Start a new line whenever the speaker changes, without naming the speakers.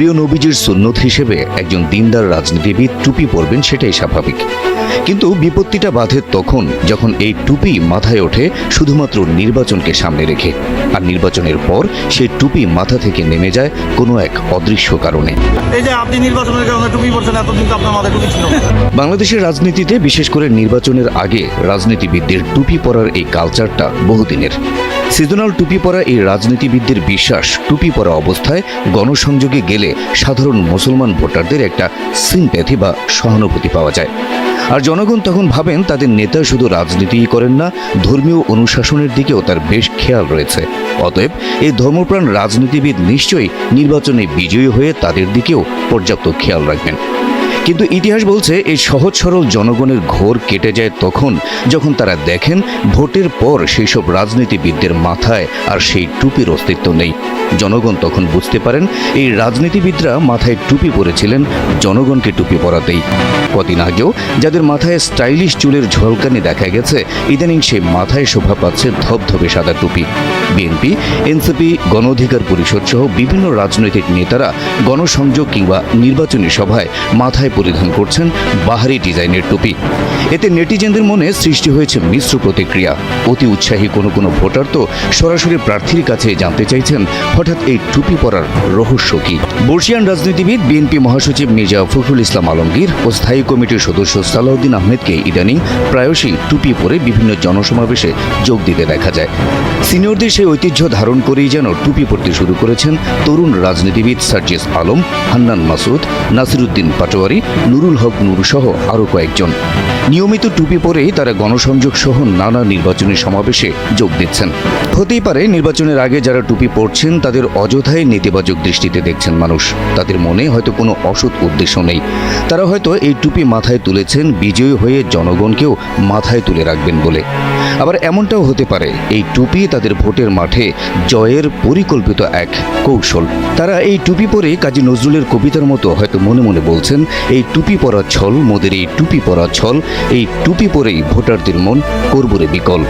প্রিয় নবীজির সুন্নত হিসেবে একজন দিনদার রাজনীতিবিদ টুপি পরবেন, সেটাই স্বাভাবিক। কিন্তু বিপত্তিটা বাধে তখন যখন এই টুপি মাথায় ওঠে শুধুমাত্র নির্বাচনকে সামনে রেখে, আর নির্বাচনের পর সেই টুপি মাথা থেকে নেমে যায় কোনো এক অদৃশ্য কারণে।
এই যে আপনি নির্বাচনের কারণে টুপি পরছেন, এতদিন তো আপনার মাথায় টুপি ছিল।
বাংলাদেশের রাজনীতিতে বিশেষ করে নির্বাচনের আগে রাজনীতিবিদদের টুপি পরার এই কালচারটা বহুদিনের। সিজনাল টুপি পরা এই রাজনীতিবিদদের বিশ্বাস, টুপি পরা অবস্থায় গণসংযোগে গেলে সাধারণ মুসলমান ভোটারদের একটা সিম্প্যাথি বা সহানুভূতি পাওয়া যায়। আর জনগণ তখন ভাবেন তাদের নেতা শুধু রাজনীতিই করেন না, ধর্মীয় অনুশাসনের দিকেও তার বেশ খেয়াল রয়েছে। অতএব এই ধর্মপ্রাণ রাজনীতিবিদ নিশ্চয়ই নির্বাচনে বিজয়ী হয়ে তাদের দিকেও পর্যাপ্ত খেয়াল রাখবেন। কিন্তু ইতিহাস বলছে এই সহজ সরল জনগণের ঘোর কেটে যায় তখন যখন তারা দেখেন ভোটের পর সেই সব রাজনীতিবিদদের মাথায় আর সেই টুপির অস্তিত্ব নেই। জনগণ তখন বুঝতে পারেন এই রাজনীতিবিদরা মাথায় টুপি পরেছিলেন জনগণকে টুপি পরাতেই। কদিন আগেও যাদের মাথায় স্টাইলিশ চুলের ঝলকানি দেখা গেছে, ইদানিং সেই মাথায় শোভা পাচ্ছে ধবধবে সাদা টুপি। বিএনপি, এনসিপি, গণ অধিকার পরিষদ সহ বিভিন্ন রাজনৈতিক নেতারা গণসংযোগ কিংবা নির্বাচনী সভায় মাথায় পরিধান করছেন বাহারি ডিজাইনের টুপি। এতে নেটিজেনদের মনে সৃষ্টি হয়েছে মিশ্র প্রতিক্রিয়া। অতি উৎসাহী কোনো ভোটার তো সরাসরি প্রার্থীর কাছে জানতে চাইছেন হঠাৎ এই টুপি পরার রহস্য কি। বর্ষিয়ান রাজনীতিবিদ বিএনপি মহাসচিব মির্জা ফখরুল ইসলাম আলমগীর ও স্থায়ী কমিটির সদস্য সালাউদ্দিন আহমেদকে ইদানিং প্রায়শই টুপি পরে বিভিন্ন জনসমাবেশে যোগ দিতে দেখা যায়। সিনিয়রদের সেই ঐতিহ্য ধারণ করেই যেন টুপি পরতে শুরু করেছেন তরুণ রাজনীতিবিদ সার্জিস আলম, হান্নান মাসুদ, নাসিরুদ্দিন পাটোয়ারি, নুরুল হক নূর সহ আরও কয়েকজন। নিয়মিত টুপি পরেই তারা গণসংযোগ সহ নানা নির্বাচনী সমাবেশে যোগ দিচ্ছেন। হতেই পারে নির্বাচনের আগে যারা টুপি পরছেন তাদের অযথাই নেতিবাচক দৃষ্টিতে দেখছেন মানুষ। তাদের মনে হয়তো কোনো অসৎ উদ্দেশ্য নেই। তারা হয়তো এই টুপি মাথায় তুলেছেন বিজয়ী হয়ে জনগণকেও মাথায় তুলে রাখবেন বলে। আবার এমনটাও হতে পারে এই টুপি তাদের ভোটের মাঠে জয়ের পরিকল্পিত এক কৌশল। তারা এই টুপি পরে কাজী নজরুলের কবিতার মতো হয়তো মনে মনে বলছেন, এই টুপি পরা ছল মোদের, এই টুপি পরা ছল, এই টুপি পরেই ভোটারদের মন করবরে বিকল।